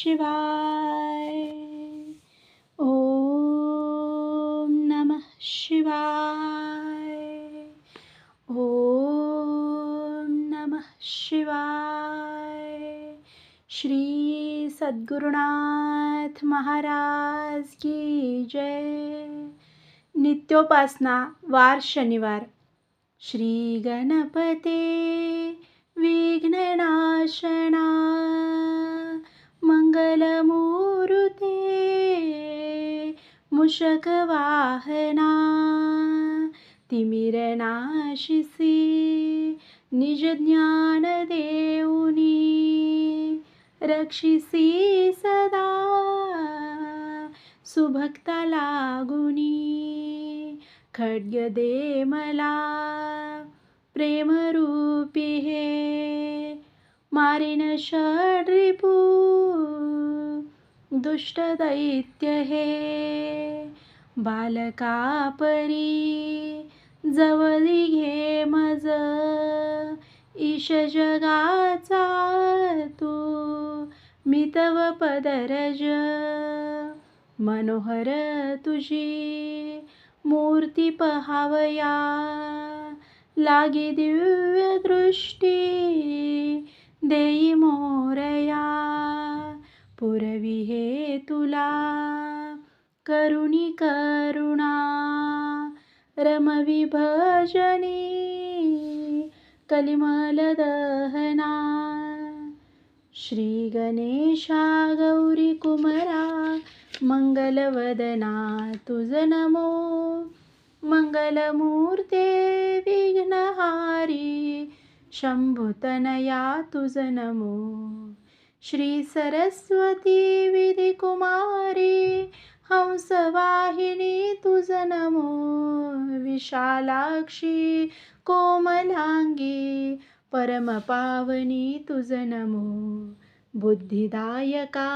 शिवाय. ओम नमः शिवाय. ओम नमः शिवाय. श्री सद्गुरुनाथ महाराज की जय. नित्योपासना वार शनिवार. श्री गणपते विघ्ननाशना मंगलमूर्ते मूषकवाहना तिमिरनाशिसी निज ज्ञान देऊनी रक्षिसी सदा सुभक्ता लागुनी खड्ग दे मला प्रेमरूपी हे मारिन षड्रिपू दुष्ट दैत्य हे बालका परी जवळी घे मज ईश जगाचा तू मी तव पदरज मनोहर तुझी मूर्ती पहावया लागी दिव्य दृष्टी देई मोरया पुरवी हे तुला करुणी करुणा रमवी भजनी कलिमल दहना श्री गणेशा गौरी कुमरा मंगलवदना तुझ नमो मंगलमूर्ते विघ्नहारी शंभुतनया तुझ नमो श्री सरस्वती विधिकुमारी हंसवाहिनी तुझ नमो विशालाक्षी कोमलांगी परमपावनी तुझ नमो बुद्धिदायका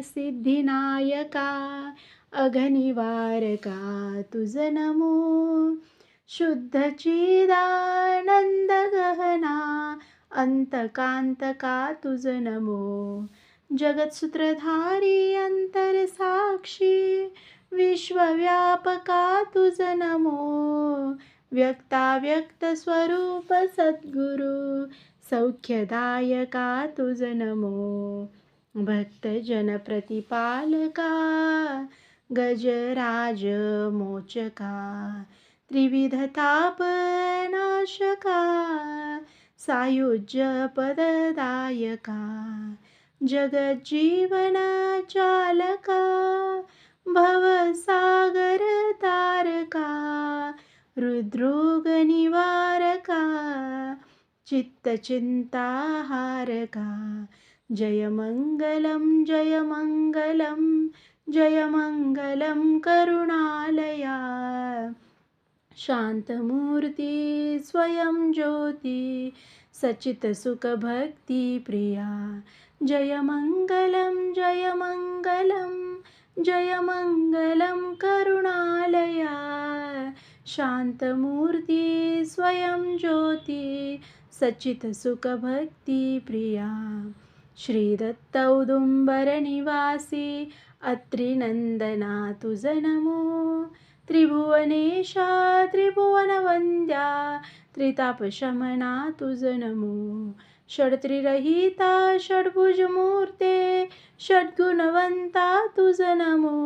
सिद्धिनायका अघनिवारका तुझ नमो शुद्ध चिदानंद गहना अंतकांतका तुझ नमो जगत्सूत्रधारी अंतरसाक्षी विश्वव्यापका तुझ नमो व्यक्ताव्यक्त स्वरूप सद्गुरु सौख्यदायका तुझ नमो भक्तजन प्रतिपालका गजराज मोचका त्रिविधताप नाशका सायुज्य पददायका जगज्जीवन चालका भवसागर तारका हृद्रोग निवारका चित्तचिंताहारका जय मंगलम जय मंगलम जय मंगलम करुणालया शांतमूर्ती स्वयं ज्योती सचित सुख भक्ती प्रिया जय मंगलम जय मंगलम जय मंगलम करुणालया शांतमूर्ती स्वयं ज्योती सचित सुख भक्ती प्रिया श्री दत्त औदुंबर निवासी अत्रिनंदना तुझ नमो त्रिभुवनेशा त्रिभुवनवंद्या त्रितापशमना तुझ नमो षड्त्रिरहिता षड्भुजमूर्ते षड्गुणवंता तुझ नमो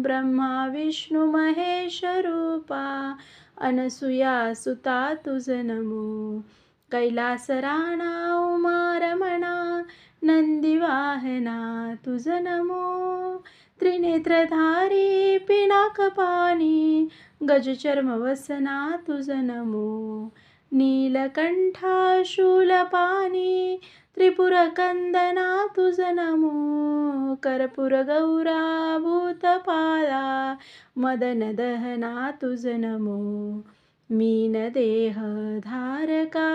ब्रह्मा विष्णु महेश रूपा अनसुया सुता तुझ नमो कैलास राणा उमा रमणा नंदीवाहना तुझ नमो त्रिनेत्रधारी पिनाकपाणी गजचर्मवसना तुझ नमो नीलकंठा शूलपाणी त्रिपुरकंदना तुझ नमो कर्पूरगौरा भूतपाला मदनदहना तुझ नमो मीनदेह धारका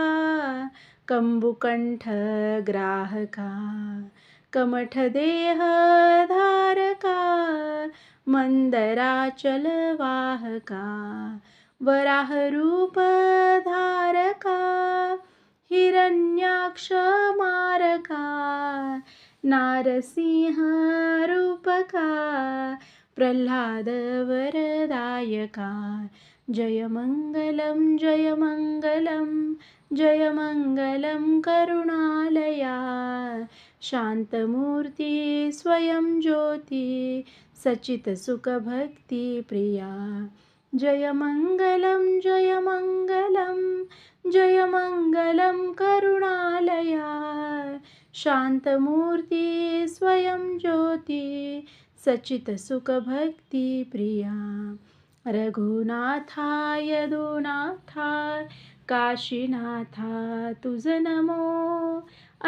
कंबुकंठ ग्राहका कमठ देह धारका मंदराचल वाहका वराह रूप धारका हिरण्याक्ष मारका नारसिंह रूपका प्रल्हाद वरदायका जय मंगलम जय मंगलम जय मंगलम करुणालया शांतमूर्ती स्वयं ज्योती सचित सुख भक्ती प्रिया जय मंगलम जय मंगलम जय मंगलम करुणालया शांतमूर्ती स्वयं ज्योती सचित सुख भक्ती प्रिया रघुनाथा यदुनाथा काशीनाथा तुझ नमो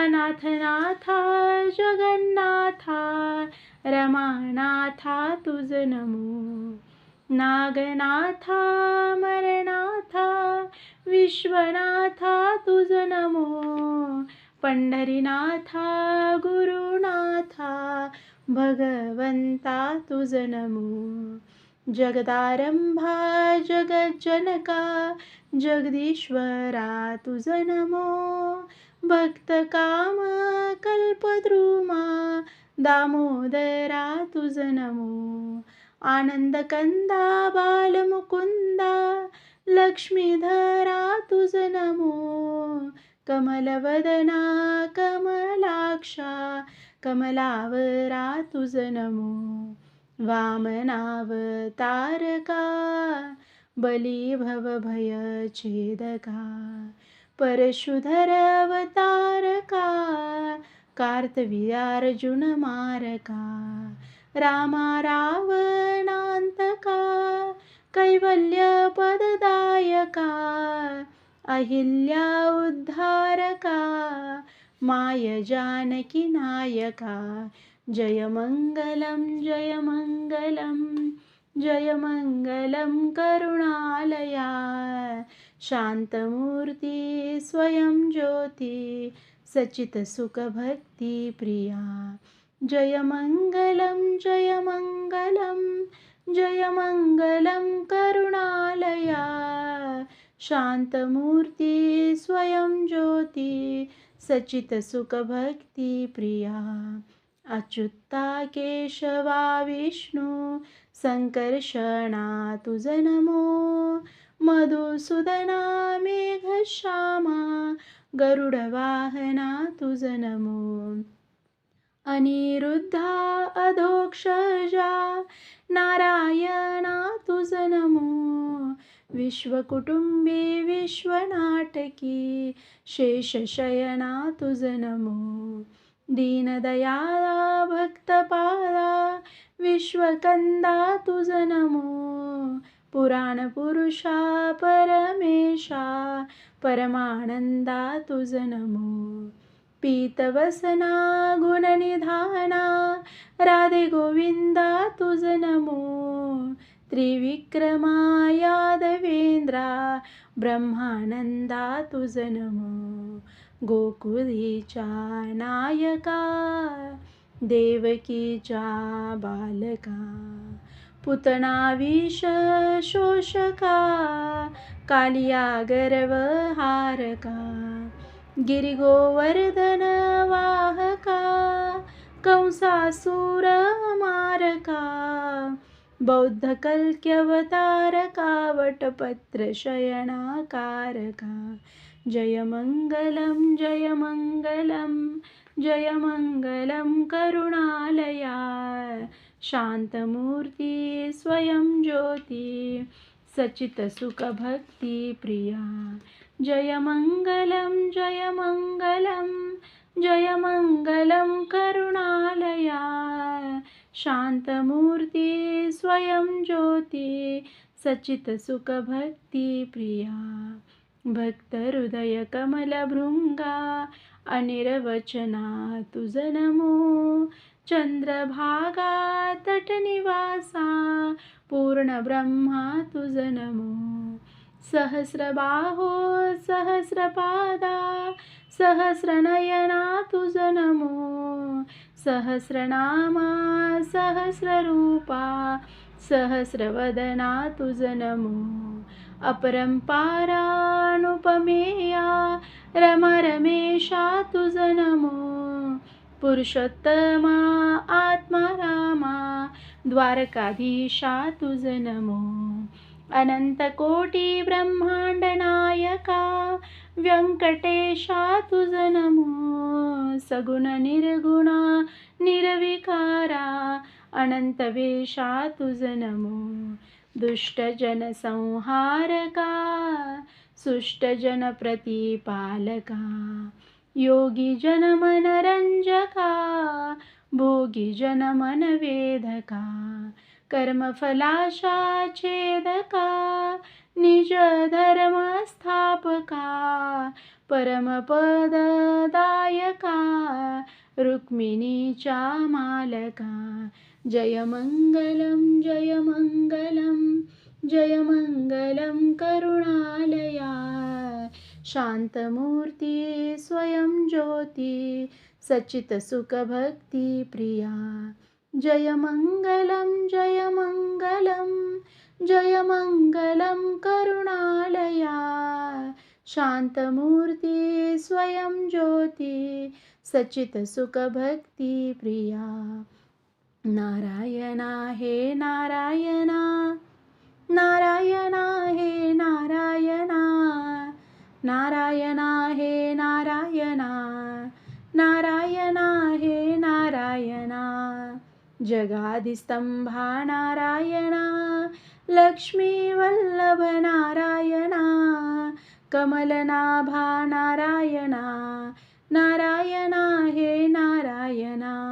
अनाथनाथा जगन्नाथा रमानाथा तुझ नमो नागनाथा मरनाथा विश्वनाथा तुझ नमो पंढरीनाथा गुरुनाथा भगवंता तुझ नमो जगदारंभा जगज्जनका जगदीश्वरा तुझ नमो भक्तकाम कल्पद्रुमा दामोदरा तुझ नमो आनंदकंदा बालमुकुंदा लक्ष्मीधरा तुझ नमो कमलवदना कमलाक्षा कमलावरा तुझ नमो वामनावतारका बली भवभय छेदका परशुधर अवतारका कार्तवीर्यार्जुन मारका रामा रावणांतका कैवल्य पददायका अहिल्या उद्धारका माय जानकी नायका जय मंगलम जय मंगलम जय मंगलम करुणालया शांतमूर्ती स्वयं ज्योती सचित सुख भक्ती प्रिया जय मंगलम जय मंगलम जय मंगलम करुणालया शांतमूर्ती स्वयं ज्योती सचित सुख भक्ती प्रिया अच्युता केशवा विष्णू संकर्षणा तुझ नमो मधुसूदना मेघश्यामा गरुडवाहना तुझ नमो अनिरुद्धा अधोक्षजा नारायणा तुझ नमो विश्वकुटुंबी विश्वनाटकी शेषशयना तुझ नमो दीनदयाला भक्तपाला विश्वकंदा तुझ नमो पुराणपुरुषा परमेशा परमानंदा तुझ नमो पीतवसना गुणनिधाना राधे गोविंदा तुझ नमो त्रिविक्रमा यादवेंद्रा ब्रह्मानंदा तुझ नमो गोकुळीच्या नायका देवकीच्या बालका पुतना विष शोषका कालिया गर्वहारका गिरिगोवर्धन वाहका कंसासुर मारका बौद्ध कल्क्यवतारका वटपत्र शयनाकारका जय मंगलम जय मंगलम जय मंगलम करुणालया शांतमूर्ती स्वयं ज्योती सचित सुख भक्ती प्रिया जय मंगलम जय मंगलम जय मंगलम करुणालया शांतमूर्ती स्वयं ज्योती सचित सुख भक्ती प्रिया भक्त हृदय कमल भृंगा अनिर्वचना तुझ नमो चंद्रभागा तटनिवासा पूर्ण ब्रह्मा तुझ नमो सहस्रबाहो सहस्रपादा सहस्रनयना तुझ नमो सहस्रनामा सहस्ररूपा सहस्रवदना तुझ नमो अपरंपारानुपमेया रमा रमेशा तुझ नमो पुरुषोत्तमा आत्मा रामा, द्वारकाधीशा तुझ नमो. अनंत कोटी ब्रह्मांड नायका, व्यंकटेशा तुझ नमो. सगुण निर्गुणा निर्विकारा, अनंत वेशा तुझ नमो. दुष्ट जन संहारका, सुष्ट जन प्रतिपालका, योगी जन मनरंजका, भोगी जन मन वेदका, कर्मफलाशा छेदका, निज धर्म स्थापका, परमपददायका, रुक्मिणीचा मालका. जय मंगलम जय मंगलम, जय मंगलम करुणालया, शांतमूर्ती स्वयं ज्योती, सचित सुख भक्ती प्रिया. जय मंगलम जय मंगलम, जय मंगलम करुणालया, शांतमूर्ती स्वयं ज्योती, सचित सुख भक्ती प्रिया. नारायणा हे नारायणा, नारायणा हे नारायणा, नारायणा हे नारायणा, नारायणा हे नारायणा. जगादिस्तंभा नारायणा, लक्ष्मी वल्लभ नारायणा, कमलनाभा नारायणा, नारायणा हे नारायणा.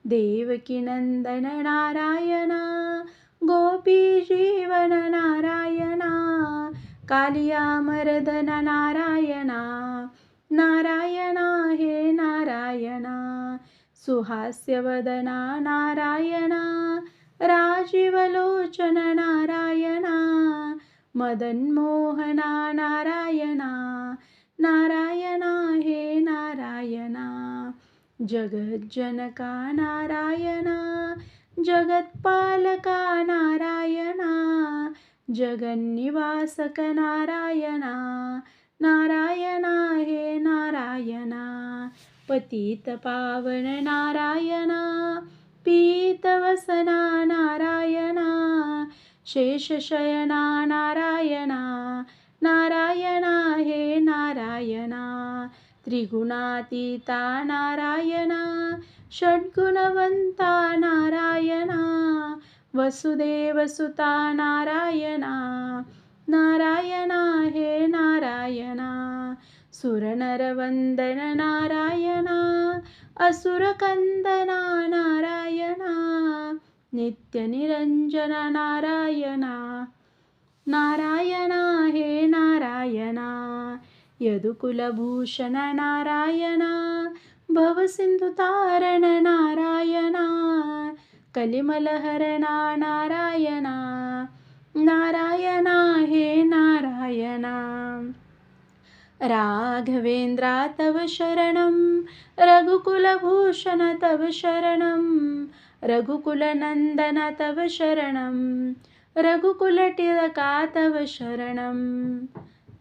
देवकी नंदन नारायणा, गोपी जीवन नारायणा, कालिया मर्दन नारायणा, नारायणा हे नारायणा. सुहास्यवदना नारायणा, राजीवलोचन नारायणा, मदनमोहना नारायणा, नारायणा हे नारायणा. जगज्जनका नारायणा, जगत्पालका नारायणा, जगन्निवासक नारायणा, नारायणा हे नारायणा. पतित पावन नारायणा, पीतवसना नारायणा, शेषशयना नारायणा, नारायणा हे नारायणा. त्रिगुणातीता नारायणा, षड्गुणवंता नारायणा, वसुदेवसुता नारायणा, नारायणा हे नारायणा. सुरनरवंदन नारायणा, असुरकंदना नारायणा, नित्यनिरंजन नारायणा, नारायणा हे नारायणा. यदुकुलभूषण नारायणा, भवसिंधुतारण नारायणा, कलिमलहरणा नारायणा, नारायणा हे नारायणा. राघवेंद्रा तव शरणं, रघुकुलभूषण तव शरणं, रघुकुलनंदन तव शरणं, रघुकुलतिलका तव शरणं.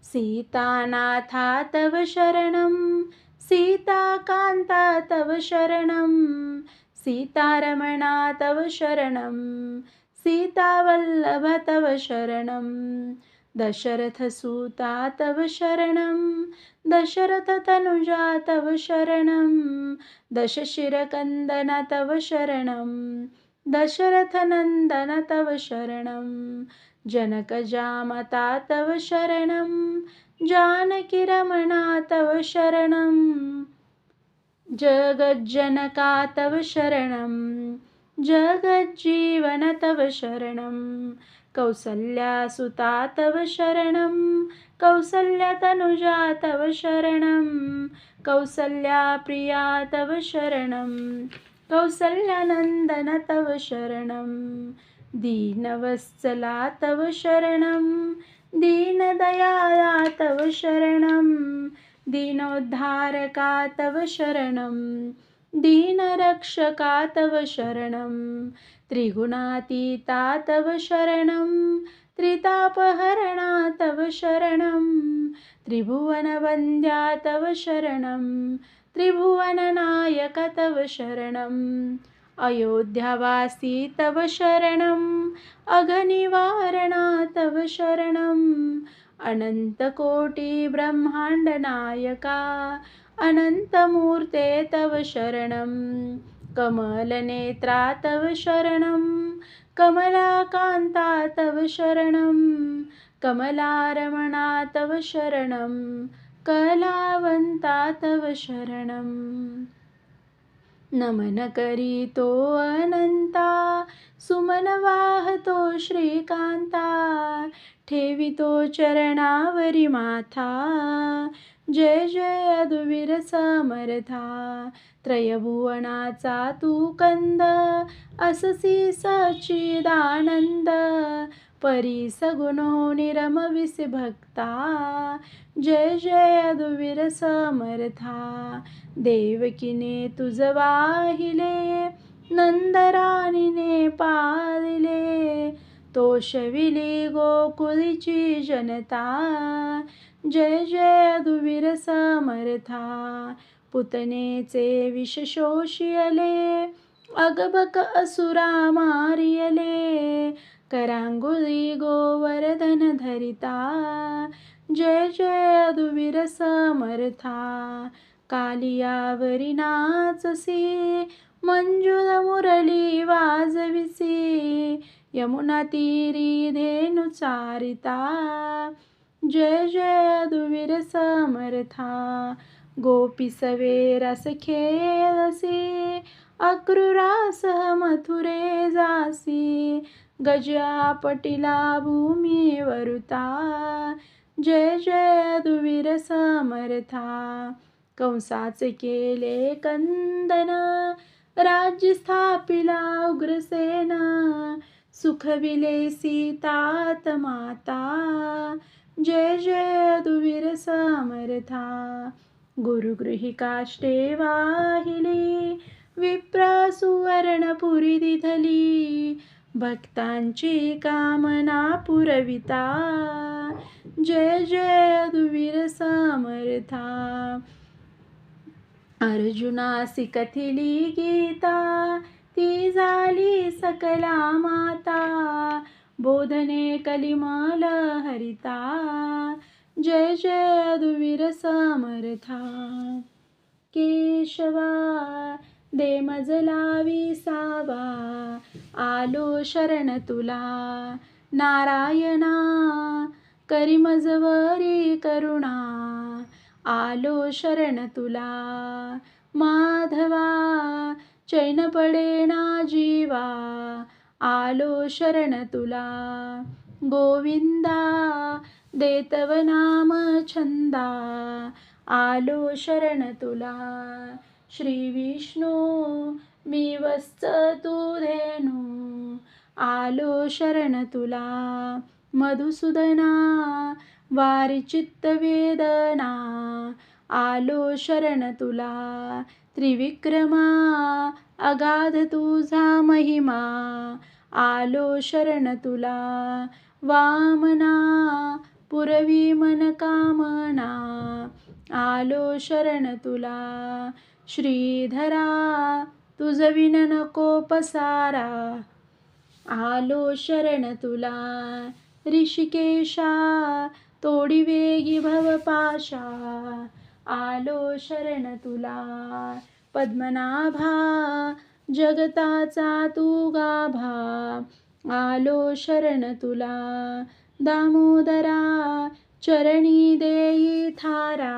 सीतानाथा तव शरणं, सीताकान्ता तव शरणं, सीतारमणा तव शरणं, सीतावल्लभ तव शरणं. दशरथसुता तव शरणं, दशरथतनुजा तव शरणं, दशशिरकन्दन तव शरणं, दशरथनन्दन तव शरणं. जनकजामता तव शरणं, जानकीरमणा तव शरणं, जगज्जनका तव शरणं, जगज्जीवन तव शरणं. कौसल्यासुता तव शरणं, कौसल्यतनुजा तव शरणं, कौसल्याप्रिया तव शरणं, कौसल्यानन्दन तव शरणं. दीनवत्सला तव शरणं, दीनदयाला तव शरणं, दीनोद्धारका तव शरणं, दीनरक्षका तव शरणं. त्रिगुणातीता तव शरणं, त्रितापहरणा तव शरणं, त्रिभुवनवन्द्या तव शरणं, त्रिभुवननायका नायक तव शरणं अयोध्यावासी तव शरणं अघनिवारणा तव शरणं अनंतकोटी ब्रह्मांड नायका अनंतमूर्ते तव शरणं कमलनेत्रा तव शरणं कमलाकान्ता तव शरणं कमलारमणा तव शरणं कलावंता तव शरणं नमन करीतो अनंता सुमन वाहतो श्रीकांता ठेवितो चरणावरी माथा जय जय अदुवीर समर्था त्रयभुवनाचा तू कंद अससी सच्चिदानंद परी सगुणो निरमविसी भक्ता जय जय अदुवीर समर्था देवकीने तुझ वाहिले नंदराणीने पादिले तोषविली गोकुळीची जनता जय जय अदुवीर समर्था पुतनेचे विष शोषियले अगबक असुरा मारियले करांगुळी गोवर्धन धरिता जय जय अदुवीर समर्था कालियावरी नाचसी मंजुळ मुरली वाजविसी यमुना तीरी धेनु चारिता जय जय अदुवीर समर्था गोपी सवे रस खेळसी अक्रूरास मथुरे जासी गजा पटिला भूमी वरुता जय जय अदुवीर समर्था कंसाचे केले कंदन राज्य स्थापिला उग्रसेन सुखविले सीतात माता जय जय अदुवीर समर्था गुरुगृही काष्टे वाहिली विप्र सुवर्णपुरी दिधली भक्तांची कामना पुरविता जय जय अदुवीर समर्था अर्जुनासी कथिली गीता ती झाली सकला माता बोधने कलिमाल हरिता जय जय अदुवीर समर्था केशवा दे मजला विसावा आलो शरण तुला नारायणा करी मजवरी करुणा आलो शरण तुला माधवा चैन पडेना जीवा आलो शरण तुला गोविंदा देतव नाम छंदा आलो शरण तुला श्री विष्णू मी वत्स तू धेनू आलो शरण तुला मधुसूदना वारी चित्त वेदना आलो शरण तुला त्रिविक्रमा अगाध तुझा महिमा आलो शरण तुला वामना पुरवी मन कामना आलो शरण तुला श्रीधरा तुझ विन नको पसारा आलो शरण तुला ऋषिकेशा तोडी वेगी भवपाशा आलो शरण तुला पद्मनाभा जगताचा तू गाभा आलो शरण तुला दामोदरा चरणी देई थारा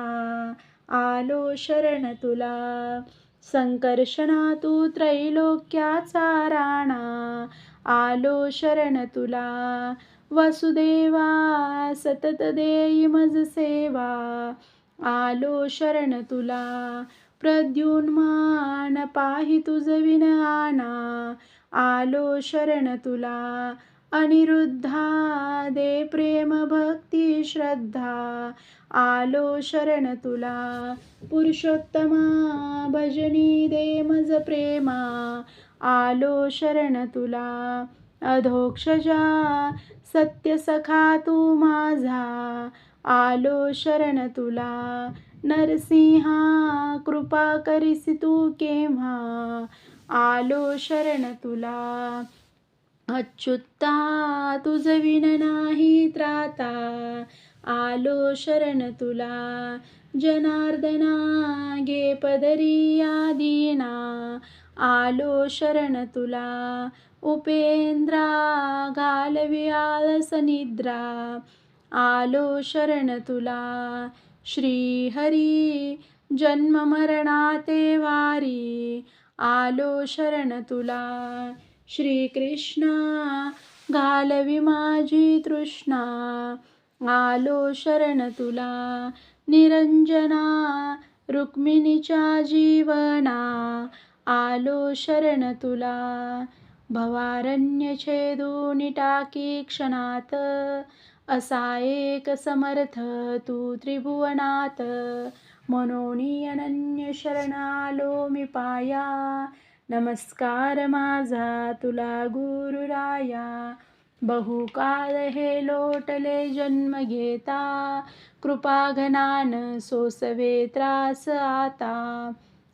आलो शरण तुला संकर्षणा तू त्रैलोक्याचा राणा आलो शरण तुला वसुदेवा सतत देई मज सेवा आलो शरण तुला प्रद्युन्मान पाहि तुझ विन आना आलो शरण तुला अनिरुद्धा दे प्रेम भक्ती श्रद्धा आलो शरण तुला पुरुषोत्तमा भजनी दे मज प्रेमा आलो शरण तुला अधोक्षजा सत्य सखा तू माझा आलो शरण तुला नरसिंहा कृपा करीसी तू केव्हा, आलो शरण तुला. अच्युता तुझ विन नाही त्राता, आलो शरण तुला. जनार्दना घे पदरी या दीना, आलो शरण तुला. उपेंद्रा घालवी आळस निद्रा, आलो शरण तुला. श्री हरी जन्म मरणाते वारी, आलो शरण तुला. श्री कृष्ण घालवी माझी तृष्णा, आलो शरण तुला. निरंजना रुक्मिणीच्या जीवना, आलो शरण तुला. भवारण्य छेदून टाकी क्षणात, असा एक समर्थ तू त्रिभुवनात. मनोनी अनन्य शरण आलो मी पाया, नमस्कार माझा तुला गुरुराया. बहुकाळ हे लोटले जन्म घेता, कृपा घनान सोसवे त्रास आता.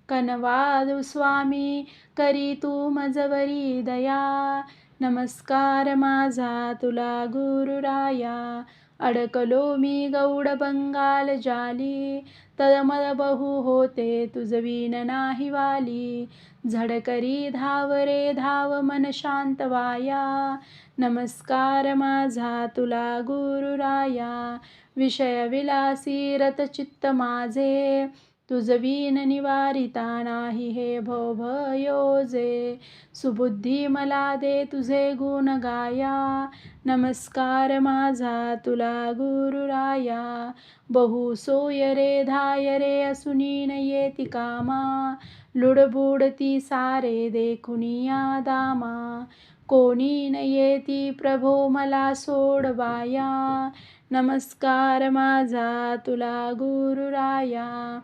कनवादू स्वामी करी तू मजवरी दया, नमस्कार माझा तुला गुरुराया. अडकलो मी गौड बंगाल जाली, तळमळ बहु होते तुझ विन नाही वाली. झडकरी धाव रे धाव मन शांत वाया, नमस्कार माझा तुला गुरुराया. विषय विलासी रत चित्त माझे, तुझ विन निवारिता नाही हे भवभयोजे. सुबुद्धी मला दे तुझे गुण गाया, नमस्कार माझा तुला गुरुराया. बहु सोय रे धाय रे असुनी न येती कामा, लुडबुडती सारे देखुनिया दामा. कोणी न येती प्रभो मला सोडवाया, नमस्कार माझा तुला गुरुराया.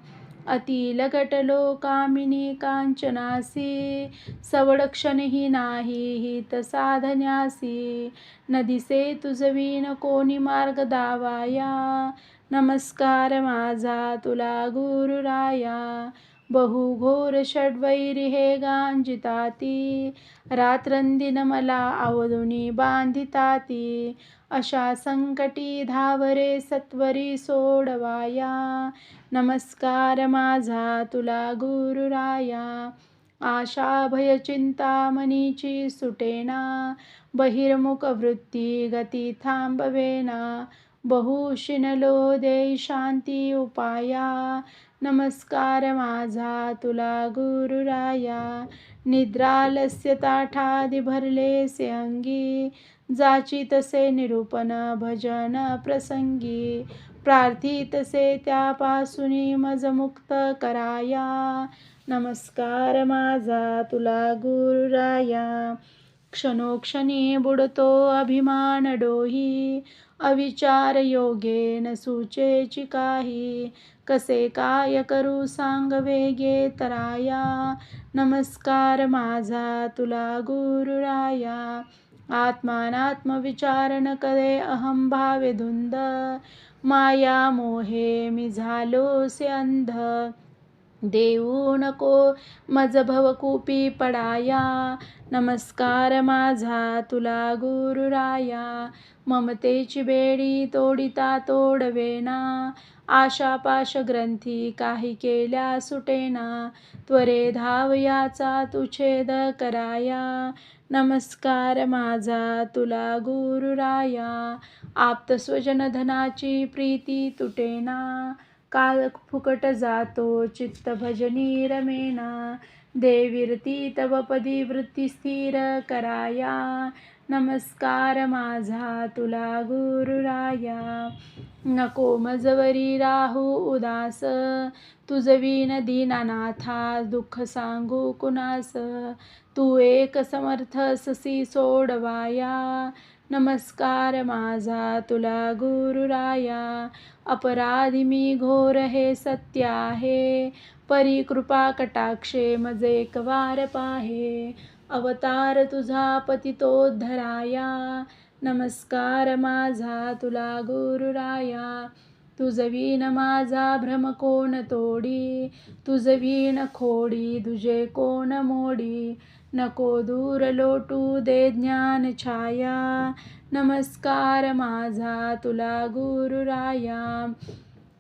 अति लगटलो कामिनी कांचनासी, सवडक्षणही नाही हित साधन्यासी. न दिसे तुझ विन कोणी मार्ग दावाया, नमस्कार माझा तुला गुरुराया. बहुघोर षड्वैरी हे गांजिताती, रात्रंदिन मला आवधुनी बांधिताती. अशा संकटी धावरे सत्वरी सोडवाया, नमस्कार माझा तुला गुरुराया. आशा भय चिंता मनीची सुटेना, बहिर्मुख वृत्ती गती थांबवेना. बहुशिनलो देई शांती उपाया, नमस्कार माझा तुला गुरुराया. निद्रालस्य ताठादी भरलेसे अंगी, जाची तसे निरूपण भजन प्रसंगी. प्रार्थितसे त्यापासूनी मज मुक्त कराया, नमस्कार माझा तुला गुरुराया. क्षणोक्षणी बुडतो अभिमान डोही, अविचार योगे न सुचेची काही. कसे काय करू सांग वेगे तराया, नमस्कार माझा तुला गुरुराया. आत्मानात्म विचार न करे अहम भावे धुंद, माया मोहे मी झालोसे अंध. देऊ नको मज भवकूपी पडाया, नमस्कार माझा तुला गुरुराया. ममतेची बेडी तोडिता तोडवेना, आशापाश ग्रंथी काही केल्या सुटेना. त्वरे धाव याचा तू छेद कराया, नमस्कार माझा तुला गुरुराया. आप्त स्वजन धनाची प्रीती तुटेना, काल फुकट जातो चित्त भजनी रमेना. देवीरती तव पदी वृत्ती स्थिर कराया, नमस्कार माझा तुला गुरुराया. नको मजवरी राहू उदास, तुझ विन दीनानाथा दुःख सांगू कुणास. तू एक समर्थ ससी सोडवाया, नमस्कार माझा तुला गुरुराया. अपराधी मी घोर हे सत्य आहे, परी कृपा कटाक्षे मज एक वार पाहे. अवतार तुझा पतितोद्धराया, नमस्कार माझा तुला गुरुराया. तुझ विण माझा भ्रम कोण तोडी, तुझ विण खोडी तुझे कोण मोडी. नको दूर लोटू दे ज्ञान छाया, नमस्कार माझा तुला गुरुराया.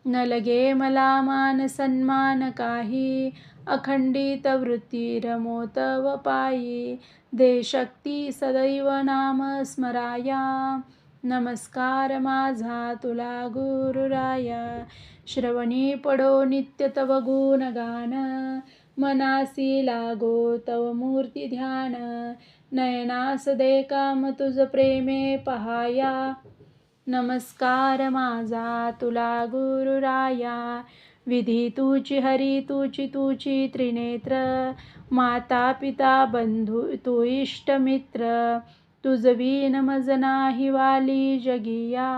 न लगे मला मान सन्मान काही, अखंडित वृत्ती रमो तव पायी. दे शक्ती सदैव नाम स्मराया, नमस्कार माझा तुला गुरुराया. श्रवणी पडो नित्य तव गुणगान, मनासी लागो तव मूर्ती ध्यान. नयनास दे काम तुझ प्रेमे पहाया, नमस्कार माझा तुला गुरुराया. विधी तुची हरी तुची त्रिनेत्र, माता पिता बंधू तू इष्ट मित्र. तुझ विण मज नाही वाली जगिया,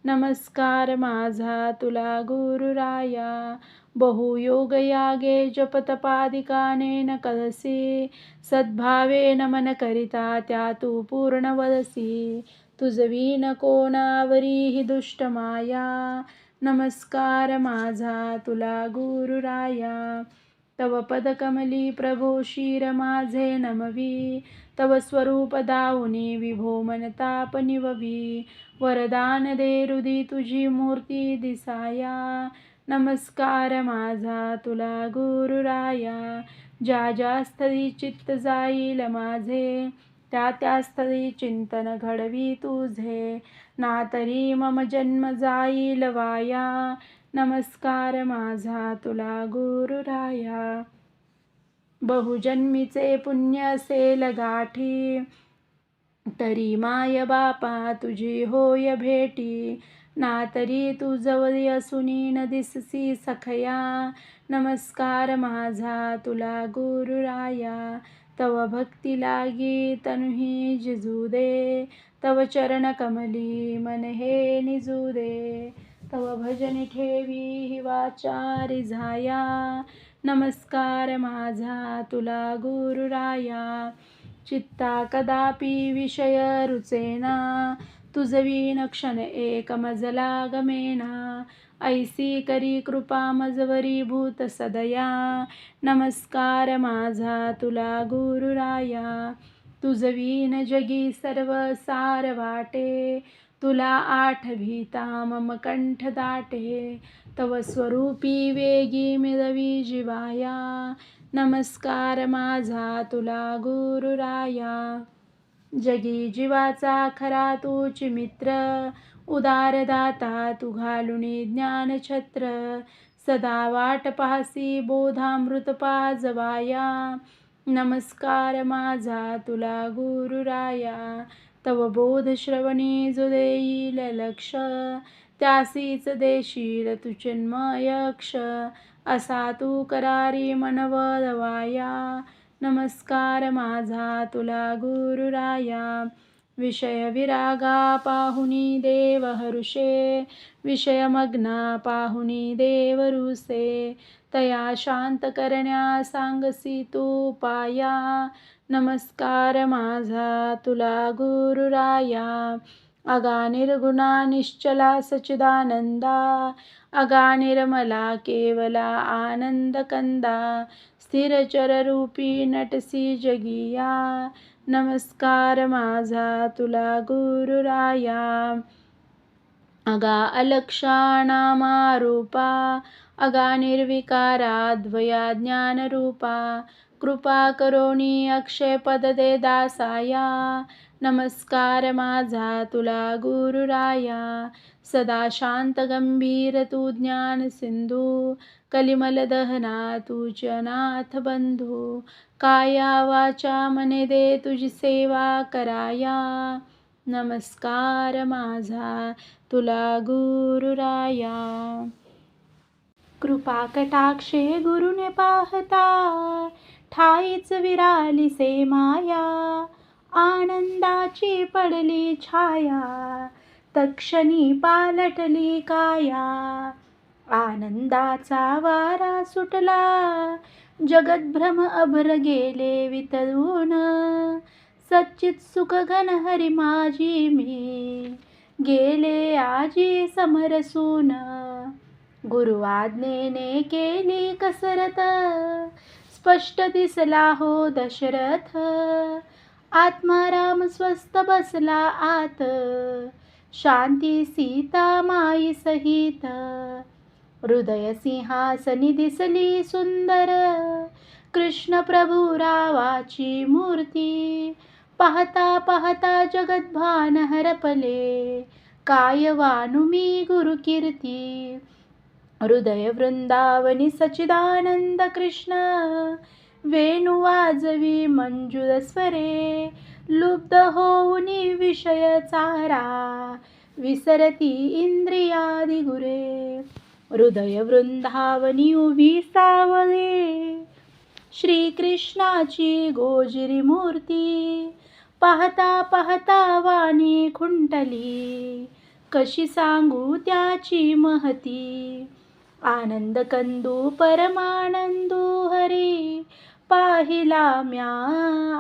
नमस्कार माझा तुला गुरुराया. बहुयोग यागे जप तपादिकाने न कळसी, सद्भावे नमन करिता त्या तू पूर्ण वदसी. तुझ विण कोणावरी ही दुष्ट माया, नमस्कार माझा तुला गुरुराया. तव पद कमली प्रभो शिर माझे नमवी, तव स्वरूप दाऊनी विभो मनताप निववी. वरदान दे हृदी तुझी मूर्ती दिसाया, नमस्कार माझा तुला गुरुराया. ज्या ज्या स्थळी चित्त जाईल माझे, त्या त्या स्थळी चिंतन घडवी तुझे. ना तरी मम जन्म जाईल वाया, नमस्कार माझा तुला गुरुराया. बहुजन्मीचे पुण्य असेल गाठी, तरी माय बापा तुझी होय भेटी. ना तरी तू जवळी असूनी न दिससी सखया, नमस्कार माझा तुला गुरुराया. तव भक्ती लागी तनुही जिजू दे, तव चरण कमली मन हे निजू दे. तव भजन ठेवी ही वाचा रिझाया, नमस्कार माझा तुला गुरुराया. चित्ता कदापि विषय रुचेना, तुझ विण क्षण एक मजला गमेना. ऐसी करी कृपा मजवरी भूत सदया, नमस्कार माझा तुला गुरुराया. तुझ विण जगी सर्व सार वाटे, तुला आठविता मम कंठ दाटे. तव स्वरूपी वेगी मिळवी जिवाया, नमस्कार माझा तुला गुरुराया. जगी जीवाचा खरा तूच मित्र, उदार दाता तू घालुनी ज्ञानछत्र. सदा वाट पाहसी बोधामृत पाजवाया, नमस्कार माझा तुला गुरुराया. तव बोध श्रवणी जो देईल लक्ष, त्यासीच देशील तू चिन्मय अक्ष. असा तू करारी मन वळवाया, नमस्कार माझा तुला गुरुराया. विषय विरागा पाहुनी देव हरुषे, विषयमग्ना पाहुनी देव रुसे. तया शांत करण्या सांगसी तू पाया, नमस्कार माझा तुला गुरुराया. अगा निर्गुणा निश्चला सच्चिदानंदा, अगा निर्मला केवला आनंद कंदा. स्थिरचर रूपी नटसी जगिया, नमस्कार माझा तुला गुरुराया. अगा अलक्षाणा रूपा, अगा निर्विकारा द्वया ज्ञानरूपा. कृपा करोनी अक्षय पद दे दासाया, नमस्कार माझा तुला गुरुराया. सदा शांत गंभीर तू ज्ञान सिंधू, कलिमल दहना तुझ अनाथ बंधू. काया वाचा मने दे तुझी सेवा कराया, नमस्कार माझा तुला गुरुराया. कृपा कटाक्षे गुरुने पाहता, ठाईच विराली से माया. आनंदाची पडली छाया, तक्षणी पालटली काया. आनंदाचा वारा सुटला, जगद्भ्रम अभर गेले वितळून. सच्चित सुख घन हरी माझी मी, गेले आजी समरसून, गुरु आज्ञेने केली कसरत, स्पष्ट दिसला हो दशरथ, आत्माराम स्वस्थ बसला आत, शांती सीता माई सहित, हृदय सिंहासनी दिसली सुंदर, कृष्ण प्रभू रावाची मूर्ती, पाहता पाहता जगद्भान हरपले, काय वानू मी गुरुकीर्ती, हृदय वृंदावनी सच्चिदानंद कृष्ण, वेणू वाजवी मंजूळ स्वरे, लुब्ध होऊनी विषय चारा, विसरती इंद्रियादि गुरे, हृदय वृंदावनी उभी सावळे, श्रीकृष्णाची गोजिरी मूर्ती, पाहता पाहता वाणी खुंटली, कशी सांगू त्याची महती, आनंद कंदू परमानंदू हरी, पाहिला म्या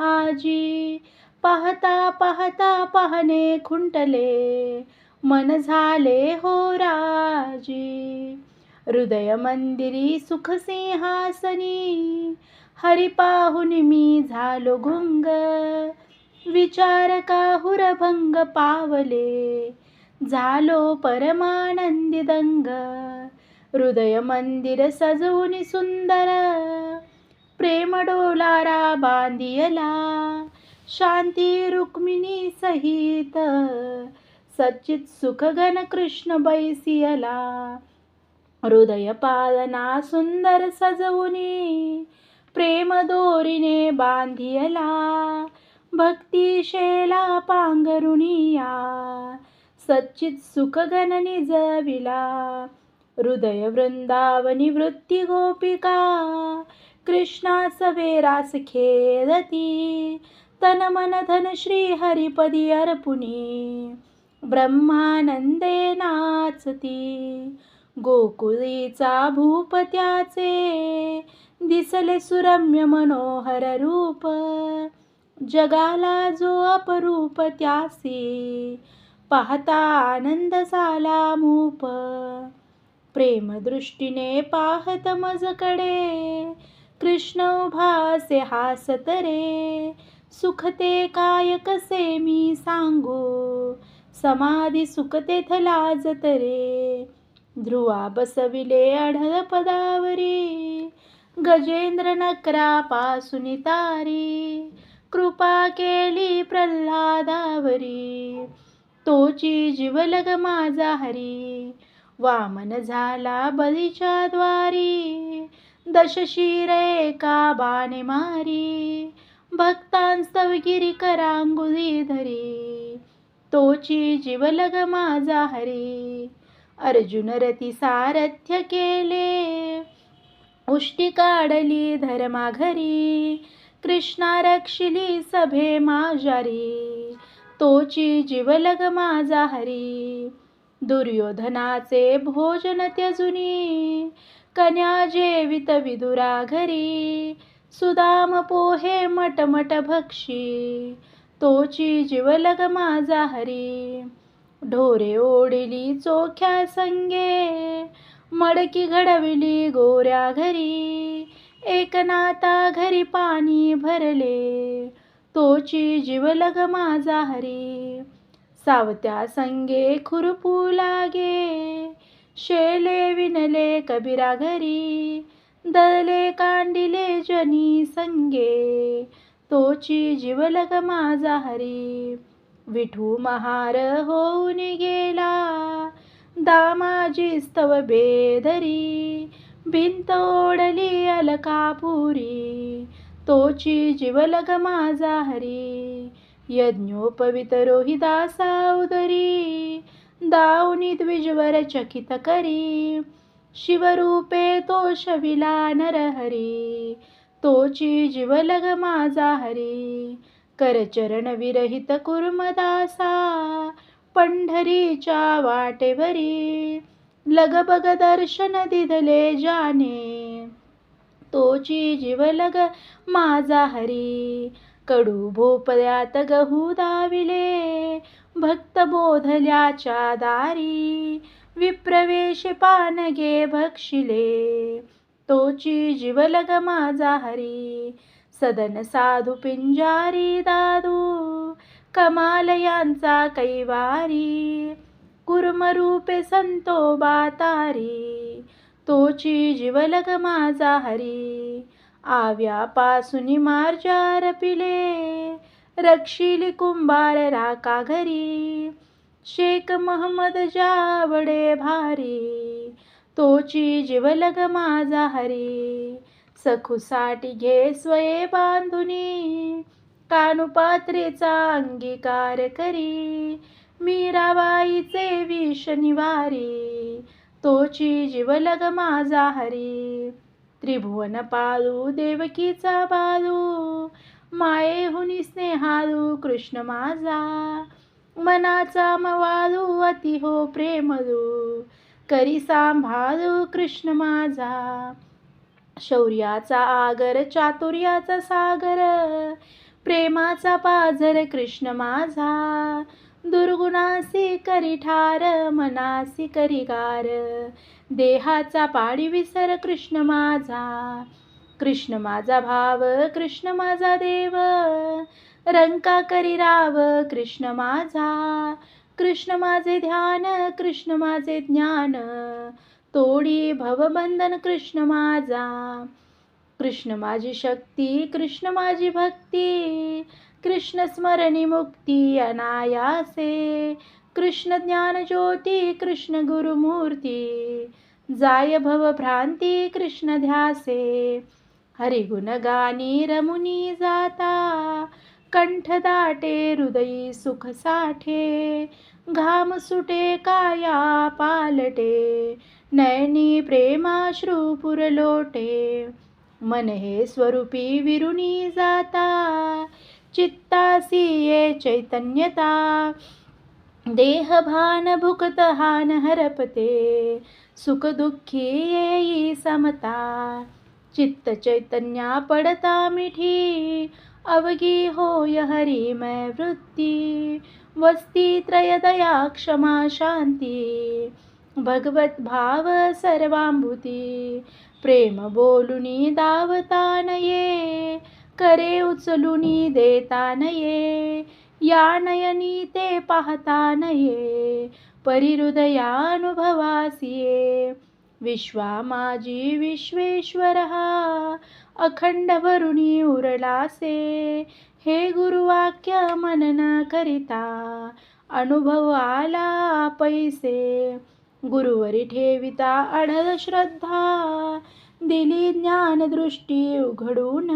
आजी, पाहता पाहता पाहणे खुंटले, मन झाले हो राजी, हृदय मंदिरी सुख सिंहासनी, हरी पाहुन मी झालो गुंग, विचार काहुरभंग पावले, झालो परमानंदी दंग, हृदय मंदिर सजवून सुंदर, प्रेम डोलारा बांधियला, शांती रुक्मिणी सहित, सच्चित सुख घन कृष्ण बैसियला, हृदय पालना सुंदर सजवुनी, प्रेम दोरीने बांधियला, भक्ती शेला पांघरुनिया, सच्चित सुख घन निजविला, हृदय वृंदावनी वृत्ती गोपिका, कृष्णास वेरास खेदती, तन मन धन श्री हरिपदी अर्पुनी, ब्रह्मानंदे नाचती, गोकुळीचा भूपत्याचे, दिसले सुरम्य मनोहर रूप, जगाला जो अपरूप त्यासी, पाहता आनंद झाला मूप, प्रेम दृष्टीने पाहत मजकडे, कृष्ण उभासे हासत रे, सुखते काय कसे मी सांगू, समाधी सुख तेथ लाजत रे, ध्रुवा बसविले अढळ पदावरी, गजेंद्र नकरा पासुनी तारी, कृपा केली प्रल्हादावरी, तोची जीवलग माझा हरी, वामन झाला बळीच्या द्वारी, दशशिर एका बाणे मारी, भक्तांस्तवगिरी करांगुली धरी, तोची जीवलग माझा हरी, अर्जुन रती सारथ्य केले, उष्टी काढली धर्माघरी, कृष्णा रक्षिली सभे माझारी, तोची जीवलग माझा हरी, दुर्योधनाचे भोजन त्यजुनी, कन्या जेवित विदुरा घरी, सुदाम पोहे मटमट भक्षी, तोची जीवलग माझा हरी, ढोरे ओढिली चोख्या संगे, मडकी घडविली गोऱ्या घरी, एकनाथा घरी पाणी भरले, तोची जीवलग माझा हरी, सावत्या संगे खुरपू लागे, शेले विणले कबीरा घरी, दळले कांडिले जनी संगे, तोची जीवलग माझा हरी, विठू महार होऊन गेला, दामाजी स्तव बेदरी, भिंत ओढली अलकापुरी, तोची जीवलग माझा हरी, यज्ञोपवित रोहिदासा उदरी, दाऊनी द्विजवर चकित करी, शिवरूपे तो शविला नरहरी, तोची जीवलग माझा हरी, करचरण विरहित कुर्मदासा, पंढरीच्या वाटेवरी, लगबग दर्शन दिदले जाने, तोची जीवलग माझा हरी, कडू भोपळ्यात गहू दाविले, भक्त बोधल्याच्या दारी, विप्रवेश पानगे भक्षिले, तोची जीवलग माझा हरी. सदन साधू पिंजारी दादू, कमाल यांचा कैवारी. कुर्मरूपे संतोबा तारी, तोची जीवलग माझा हरी. आव्यापासून मार्जार पिले, रक्षिली कुंभार राका घरी. शेख महम्मद जावडे भारी, तोची जीवलग माझा हरी. सखूसाठी घे स्वये बांधुनी, कानुपात्रेचा अंगीकार करी. मीराबाईचे विष निवारी, तोची जीवलग माझा हरी. त्रिभुवन पालू देवकीचा बालू, मायेहुनी स्नेहाळू कृष्ण माझा. मनाचा मवालू अति हो प्रेमलू, करी सांभाळू कृष्ण माझा. शौर्याचा आगर चातुर्याचा सागर, प्रेमाचा पाझर कृष्ण माझा. दुर्गुणासी करी ठार, मनासी करी गार, देहाचा पाडी विसर कृष्ण माझा. कृष्ण माझा भाव, कृष्ण माझा देव, रंका करी राव कृष्ण माझा. कृष्ण माझे ध्यान, कृष्ण माझे ज्ञान, तोडी भवबंधन कृष्ण माझा. कृष्ण माझी शक्ती, कृष्ण माझी भक्ती, कृष्ण स्मरणी मुक्ती अनायासे. कृष्ण ज्ञान ज्योती, कृष्ण गुरुमूर्ती, जाय भव भ्रांती कृष्ण ध्यासे. हरिगुण गानी रमुनी जाता, कंठ दाटे हृदयी सुख साठे. घाम सुटे काया पालटे, नयनी प्रेमाश्रू पुरलोटे. मन हे स्वरूपी विरुनी जाता, चित्तासी ये चैतन्यता. देहभान भुकत हान हरपते, सुख दुःखी येई समता. चित्त चैतन्या पडता मिठी, अवगी होय हरिमय वृत्ती. वस्ती त्रय दया क्षमा शांती, भगवत भाव सर्वांभूती. प्रेम बोलुनी दावता नये, करे उचलुनी देता नये. या नयनी ते पाहता नये, परिहृदयानुभवासिये. विश्वा माझी विश्वेश्वर हा, अखंड भरुणी उरलासे. हे गुरुवाक्य मनन करिता, अनुभव आला पैसे. गुरुवरी ठेविता अढळ श्रद्धा, दिली ज्ञानदृष्टी उघडून.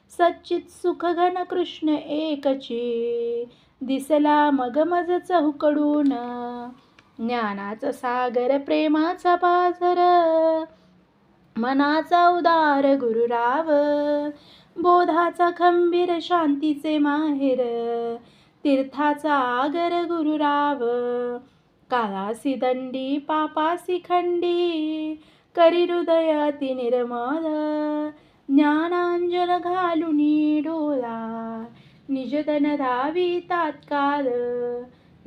सच्चित सुख घन कृष्ण एकची, दिसला मग मज चहूकडून. ज्ञानाचा सागर प्रेमाचा पाझर, मनाचा उदार गुरुराव. बोधाचा खंबीर शांतीचे माहेर, तीर्थाचा आगर गुरुराव. काळासी दंडी पापासी खंडी, करी हृदय अति निर्मल. ज्ञानांजन घालुनी डोला, निजतन धावी तात्काळ.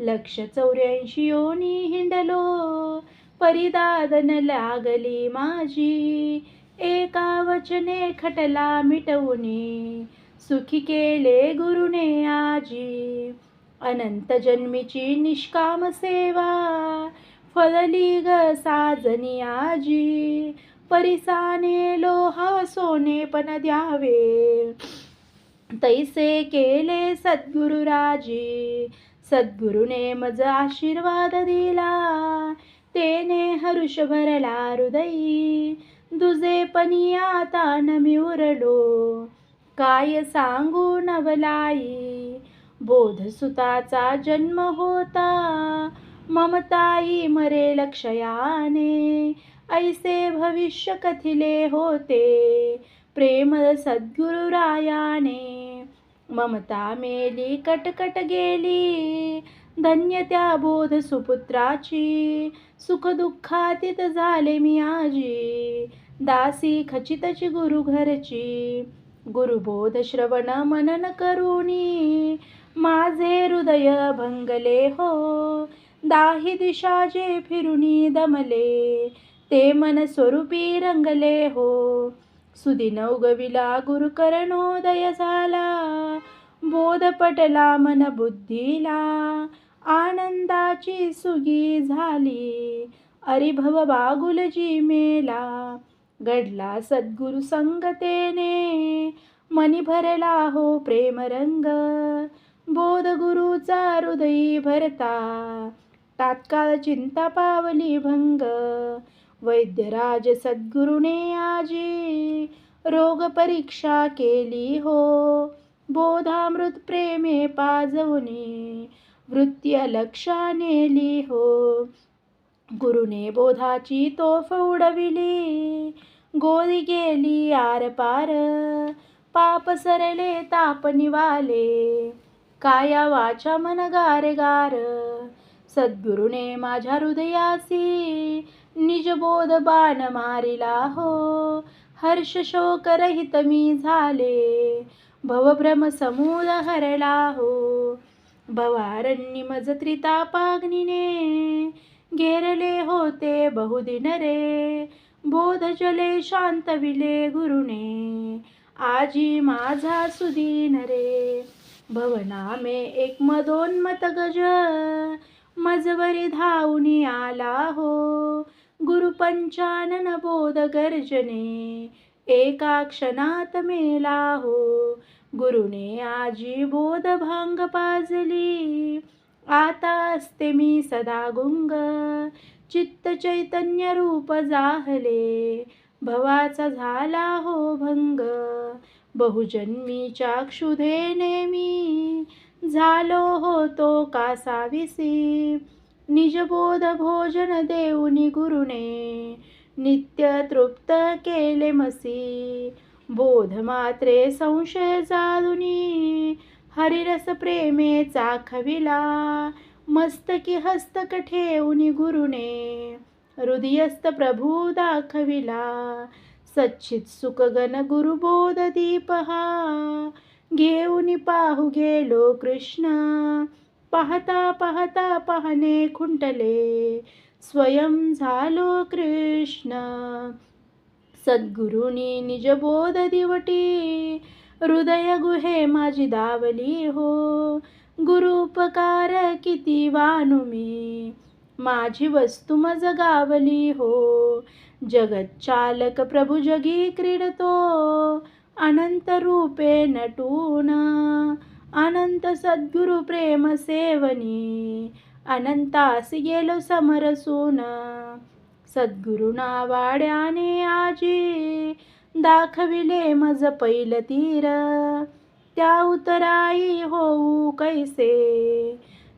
184 योनी हिंडलो, परिदादन लागली माझी. एका वचने खटला मिटवुनी, सुखी केले गुरुने आजी. अनंत जन्मीची निष्काम सेवा, फलली ग साजनी आजी. परिसाने लोहा सोने पण द्यावे, तैसे केले सद्गुरुराजी. सद्गुरुने मज आशीर्वाद दिला, तेने हरुष भरला हृदयी. दुजे पणी आता नमी उरलो, काय सांगू नवलाई. बोधसुताचा जन्म होता, ममताई मरे लक्षयाने. ऐसे भविष्य कथिले होते, प्रेम सद्गुरुरायाने. ममता मेली कटकट गेली, धन्य त्या बोध सुपुत्राची. सुख दुःखातीत झाले मी आजी, दासी खचितची गुरु घरची. गुरुबोध श्रवण मनन करुणी माझे हृदय भंगले हो. दाही दिशा जे फिरुनी दमले ते मन स्वरूपी रंगले हो. सुदिन उगविला गुरु करणोदय झाला बोध पटला मन बुद्धीला. आनंदाची सुगी झाली अरिभव बागुलजी मेला. घडला सद्गुरु संगतेने मनी भरला हो प्रेम रंग. बोध गुरुचा हृदयी भरता तात्काळ चिंता पावली भंग. वैद्यराज सद्गुरुने आजी रोग परीक्षा केली हो. बोधामृत प्रेमे पाजवणे वृत्ती अलक्षा नेली हो. गुरुने बोधाची तोफ उडविली गोदी गेली आरपार. पाप सरले ताप निवाले काया वाचा मन गार गार. सद्गुरुने माझ्या हृदयासी निजबोध बाण मारिला हो. हर्ष शोक रहित मी झाले भवभ्रम समूल हरला हो. भवारण्य मज त्रितापाग्नीने घेरले होते बहुदिन रे. बोध जले शांतविले गुरुने आजी माझा सुदीन रे. भवनामे एक मदोन्मत गज मजवरी धावूनी आला हो. गुरु पंचानन बोध गर्जने एका क्षणात मेला हो. गुरुने आजी बोध भांग पाजली आता असते मी सदा गुंग. चित्त चैतन्य रूप जाहले भवाचा झाला हो भंग. बहुजन्मीच्या क्षुधेने मी झालो होतो कासाविसी. निजबोध भोजन देऊनी गुरुने नित्य तृप्त केले मसी. बोध मात्रे संशय जालुनी हरिरस प्रेमे चाखविला. मस्तकी हस्तक ठेवूनी गुरुने हृदयस्थ प्रभू दाखविला. सच्चित सुखगण गुरुबोध दीपहा घेऊनी पाहू गेलो कृष्ण. पाहता पाहता पाहणे खुंटले स्वयं झालो कृष्ण. सद्गुरुनी निजबोध दिवटी हृदय गुहे माझी दावली हो. गुरु उपकार किती वानू मी माझी वस्तू मज गावली हो. जगत चालक प्रभू जगी क्रीडतो अनंत रूपे नटून. अनंत सद्गुरु प्रेम सेवनी अनंतासी गेलो समरसून. सद्गुरुना वाड्याने आजी दाखविले मज पैल तीर. त्या उतराई होऊ कैसे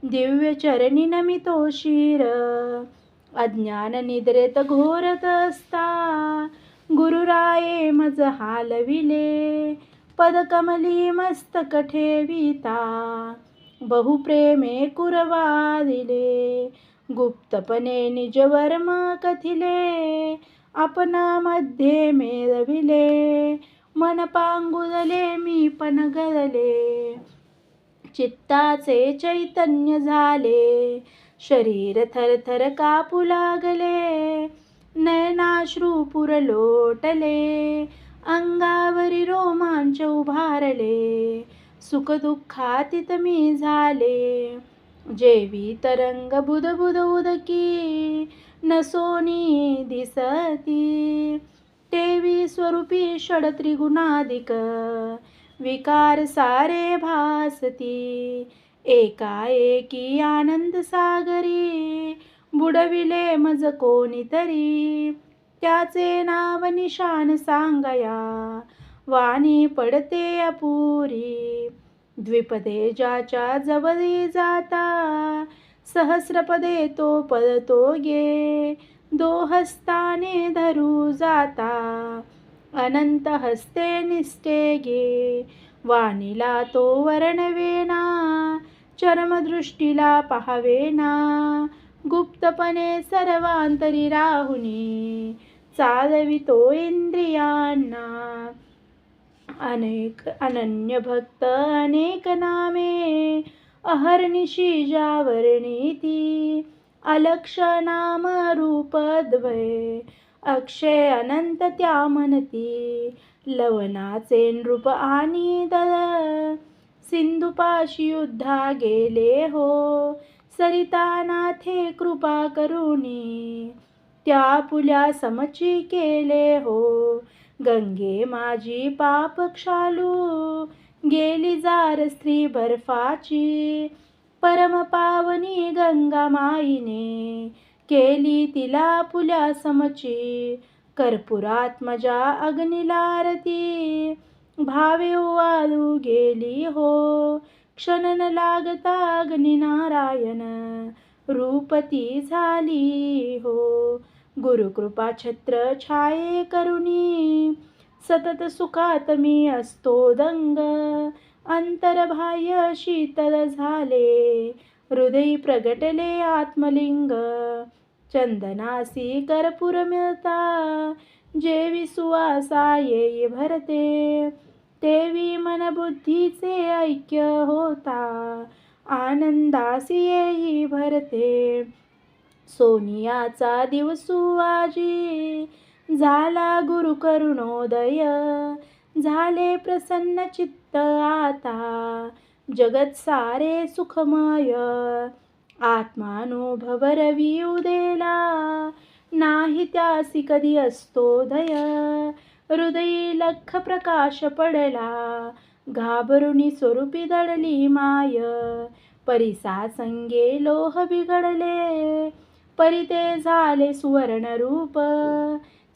दिव्य चरणी नमितो शिर. अज्ञान निद्रेत घोरत असता गुरुराये मज हालविले. पदकमली मस्तक ठेविता बहुप्रेमे कुरवा दिले. गुप्तपणे निज वर्म कथिले आपणामध्ये मेळविले. मन पांगुरले मी पण गळले चित्ताचे चैतन्य झाले. शरीर थरथर कापू लागले नयनाश्रू पुरलोटले. अंगावरी रोमांच उभारले सुखदुःखातीत मी झाले. जेवी तरंग बुध बुध उदकी नसोनी दिसती. तेवी स्वरूपी षड त्रिगुणाधिक विकार सारे भासती. एकाएकी आनंद सागरी बुडविले मज कोणीतरी. त्याचे नाव निशान सांगया वाणी पडते अपुरी. द्विपदे ज्याच्या जवळी जाता सहस्रपदे तो पळतो गे. दो हस्ताने धरू जाता अनंत हस्ते निष्ठे गे. वाणीला तो वर्णवेना चरमदृष्टीला पाहावेना. गुप्तपणे सर्वांतरी राहुनी चालवितो इंद्रियांना. अनेक अनन्य भक्त अनेक नामे अहर्निशी जावरणीती अलक्ष नाम रूप द्वय अक्षय अनंत त्या म्हणती लवणाचे नृप आणि दल सिंधुपाशी युद्धा गेले हो सरितानाथे कृपा करुणी त्या पुल्या समची केले हो गंगे माझी पाप क्षालू गेली जार स्त्री बर्फाची परम पावनी गंगा माईने केली तिला पुल्या समची कर्पुरात्मजा अग्निलारती भावे वाळू गेली हो क्षण न लागता अग्नि नारायण रूपती झाली हो गुरुकृपा छत्र छाये करुणी सतत सुखात मी असतो दंग अंतर्बाह्य शीतल झाले हृदय प्रगटले आत्मलिंग चंदनासी कर्पूर मिळता जेवी सुवासा येई भरते तेवी मन बुद्धीचे ऐक्य होता आनंदासी येई भरते सोनियाचा दिवसू आजी झाला गुरु करुणोदय झाले प्रसन्न चित्त आता जगत सारे सुखमय आत्मानुभव रवी उदेला नाही त्यासी कधी असतोदय हृदयी लख प्रकाश पडला घाबरुनी स्वरूपी दडली माय परिसा संगे लोह बिघडले परिते झाले सुवर्ण रूप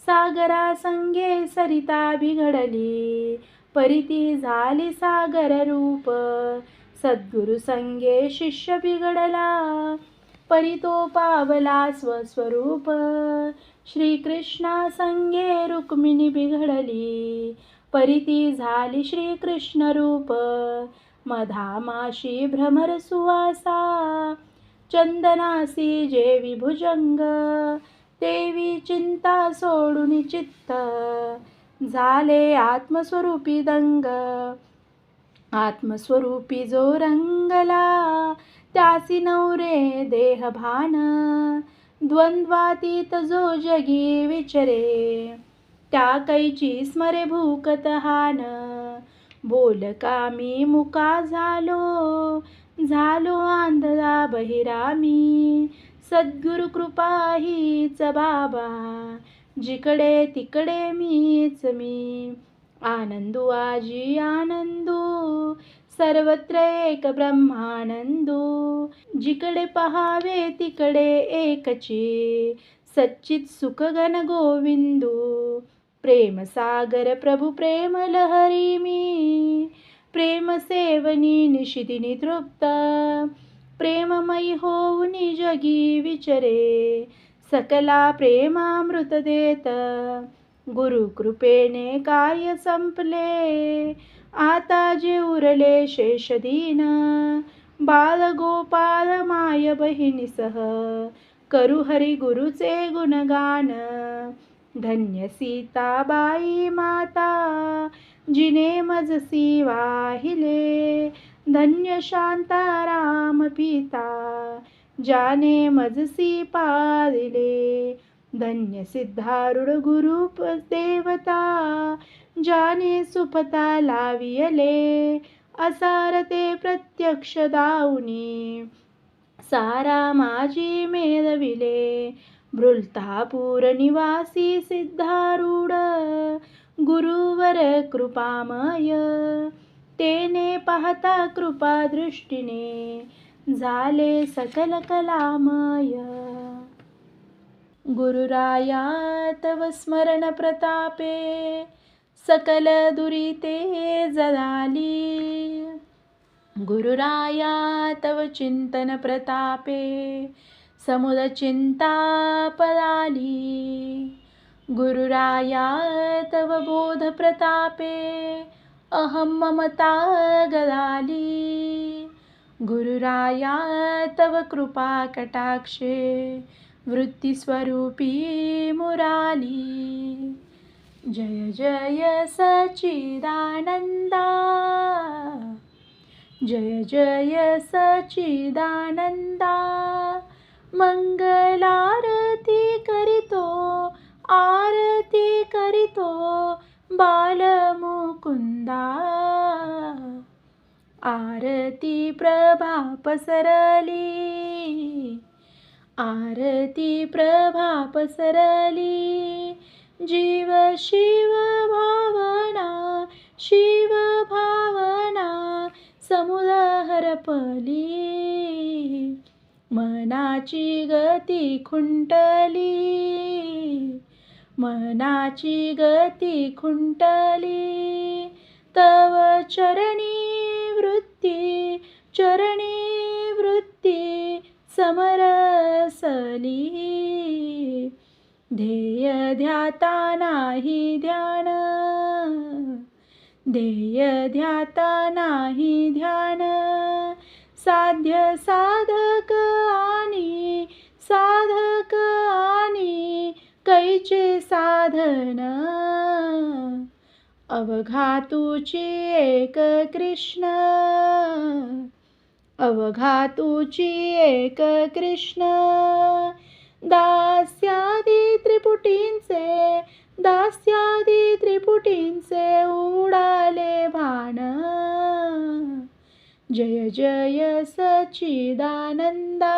सागरा संगे सरिता बिघडली परिती झाली सागर रूप सद्गुरु संगे शिष्य बिघडला परितो पावला स्वस्वरूप श्रीकृष्णा संगे रुक्मिणी बिघडली परिती झाली श्रीकृष्ण रूप मधामाशी भ्रमर सुवासा चंदनासी जेवी भुजंग तेवी चिंता सोडून चित्त झाले आत्मस्वरूपी दंग आत्मस्वरूपी जो रंगला त्यासी नवरे देहभान द्वंद्वातीत जो जगी विचरे त्या कैची स्मरे भूकतहान बोल कामी मुका झालो आंधळा बहिरामी सद्गुरु कृपा हीच बाबा जिकडे तिकडे मीच मी आनंदू आजी आनंदू सर्वत्र एक ब्रह्मानंदू जिकडे पहावे तिकडे एकची सच्चित सुख घन गोविंदू प्रेम सागर प्रभू प्रेम लहरी मी प्रेम सेवनी निशिदिनी तृप्त प्रेममयी होऊनी जगी विचरे सकला प्रेमामृत देत गुरु कृपेने कार्य संपले आता जे उरले शेषदीन बाल गोपाल माय बहिणीसह करू हरी गुरुचे गुणगान धन्य सीताबाई माता जिने मजसी वाहिले धन्य शांताराम पिता जाने मजसी पादिले धन्य सिद्धारूढ गुरु देवता जाने सुपता लावियले असार ते प्रत्यक्ष दाऊनी सारा माझी मेळविले भृलतापूर निवासी सिद्धारूढ गुरुवर कृपामय तेने पाहता कृपा दृष्टीने झाले सकल कलामय गुरुराया तव स्मरण प्रतापे सकल दुरिते जळाली गुरुराया तव चिंतन प्रतापे समुद चिंता पळाली गुरुराया तव बोध प्रतापे अहम ममता गळाली गुरुराया तव कृपा कटाक्षे वृत्ती स्वरूपी मुराली जय जय सच्चिदानंदा, जय जय सच्चिदानंदा, मंगलारती करितो, आरती करितो बालमुकुंदा, आरती प्रभा पसरली, आरती प्रभा पसरली, जीव शिव भावना, शिव भावना समुद्र हरपली, मनाची गती खुंटली, मनाची गती खुंटली, तव चरणी वृत्ती, चरणी वृत्ती समरसली, ध्येय ध्याता नाही ध्यान, ध्येय ध्याता नाही ध्यान, साध्य साधक आणि साधक आणि कैचे साधन, अवघा तुची एक कृष्ण, अवघा तुची एक कृष्ण, दास्यादी त्रिपुटींचे, दास्यादी त्रिपुटींचे उडाले भान, जय जय सच्चिदानंदा,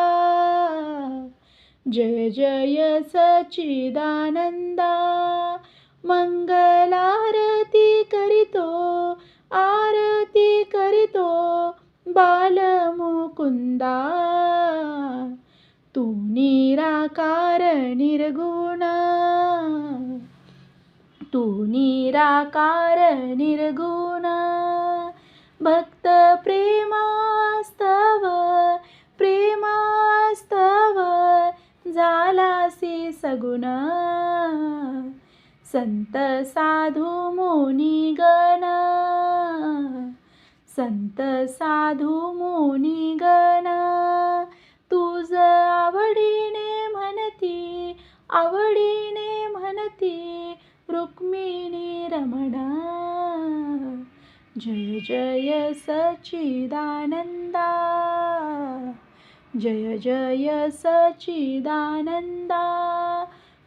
जय जय सच्चिदानंदा, मंगलारती करितो, आरती करितो बालमुकुंदा, तू निराकार निर्गुण, तू निराकार निर्गुण, भक्त प्रेमास्तव, प्रेमास्तव झालासी सगुण, संत साधू मुनी गण, संत साधू मुनी गण, तुझ आवडीने म्हणती, आवडीने म्हणती रुक्मिणी रमणा, जय जय सच्चिदानंदा, जय जय सच्चिदानंदा,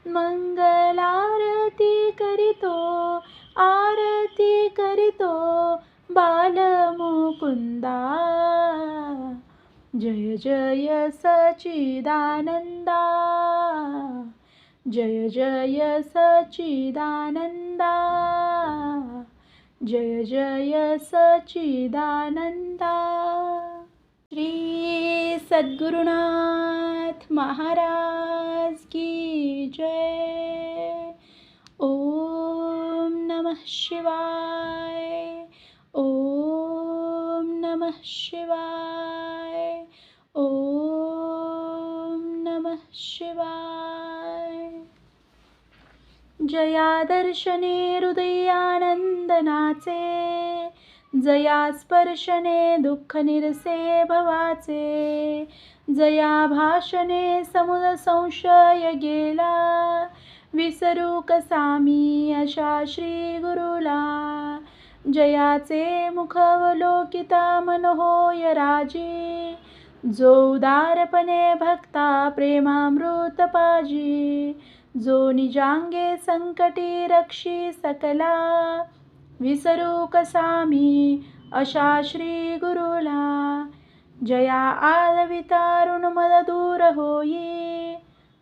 मंगलारती करितो, आरती करितो बालमुकुंदा, जय जय सच्चिदानंदा, जय जय सच्चिदानंदा, जय जय सच्चिदानंदा. श्री सद्गुरुनाथ महाराज की जय. ओम नमः शिवाय, ओम नमः शिवाय, ओम नमः शिवाय. जया दर्शने हृदयानंदनाचे, जया स्पर्शने दुःख निरसे भवाचे, जया भाषणे समुद्र संशय गेला, विसरू कसा मी अशा श्री गुरुला, जयाचे मुख अवलोकिता मन होय राजी, जो उदारपणे भक्ता प्रेमामृत पाजी, जो निजांगे संकटी रक्षी सकला, विसरू कसा मी अशा श्री गुरुला, जया आलविता ऋणमद दूर होई,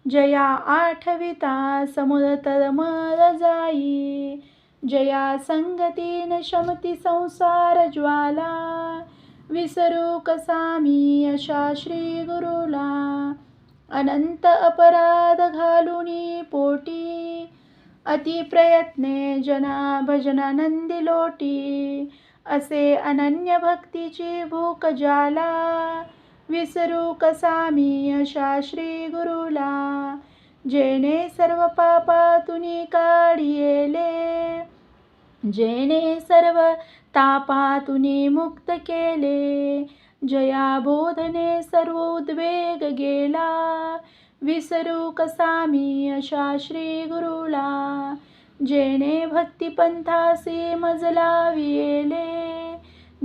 जया आठविता समुद्र तळमळ जाई, जया संगतीन शमती संसार ज्वाला, विसरू कसा मी अशा श्री गुरुला, अनंत अपराध घालुनी पोटी, अति प्रयत्ने जना भजनानंदी लोटी, असे अनन्य भक्तीची भूक ज्याला, विसरू कसा मी अशा श्री गुरुला, जेणे सर्व पापातुनी काढिले, जेणे सर्व तापातुनी मुक्त केले, जया बोधने सर्व उद्वेग गेला, विसरू कसा मी अशा श्री गुरुला, जेणे भक्तिपंथासी मज लाविले,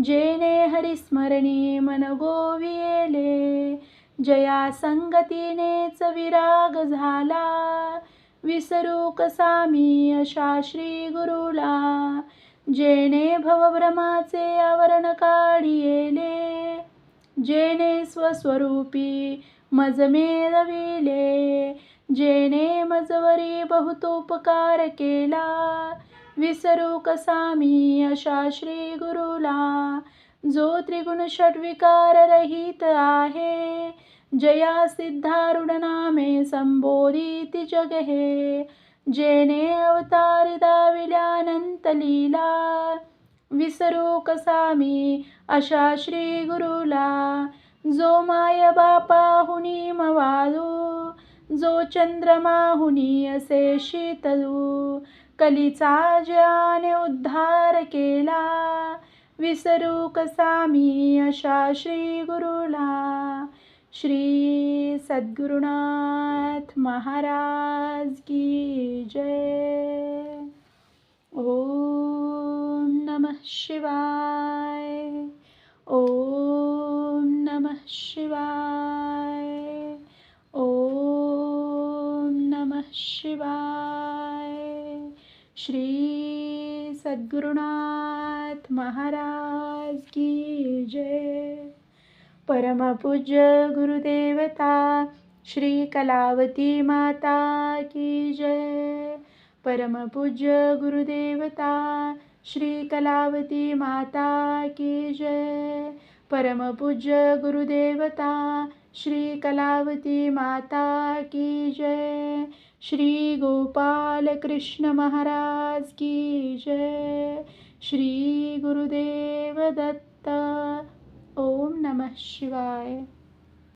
जेणे हरिस्मरणी मन गोविले, जया संगतीनेच विराग झाला, विसरू कसा मी अशा श्री गुरुला, जेणे भवभ्रमाचे आवरण काढिले, जेणे स्वस्वरूपी मज मेळविले, जेणे मजवरी बहुतोपकार केला, विसरू कसा मी अशा श्री गुरुला, जो त्रिगुण षड्विकार रहित आहे, जया सिद्धारूढ नामे संबोधित जग हे, जेणे अवतार दाविल्यानंत लीला, विसरू कसा मी अशा श्री गुरुला, जो माय बापाहुनी मवाळू, जो चंद्रमाहुनी असे शीतलू, कलीचा ज्याने उद्धार केला, विसरू कसा मी अशा श्री गुरुला. श्री सद्गुरुनाथ महाराज की जय. ओम नमः शिवाय. ओम नमः शिवाय. ओम नमः शिवाय. श्री सद्गुरुनाथ महाराज की जय. परमपूज्य गुरुदेवता श्री कलावती माता की जय. परमपूज्य गुरुदेवता श्री कलावती माता की जय. परमपूज्य गुरुदेवता श्री कलावती माता की जय. श्री गोपाल कृष्ण महाराज की जय. श्री गुरुदेव दत्त. ओम नमः शिवाय.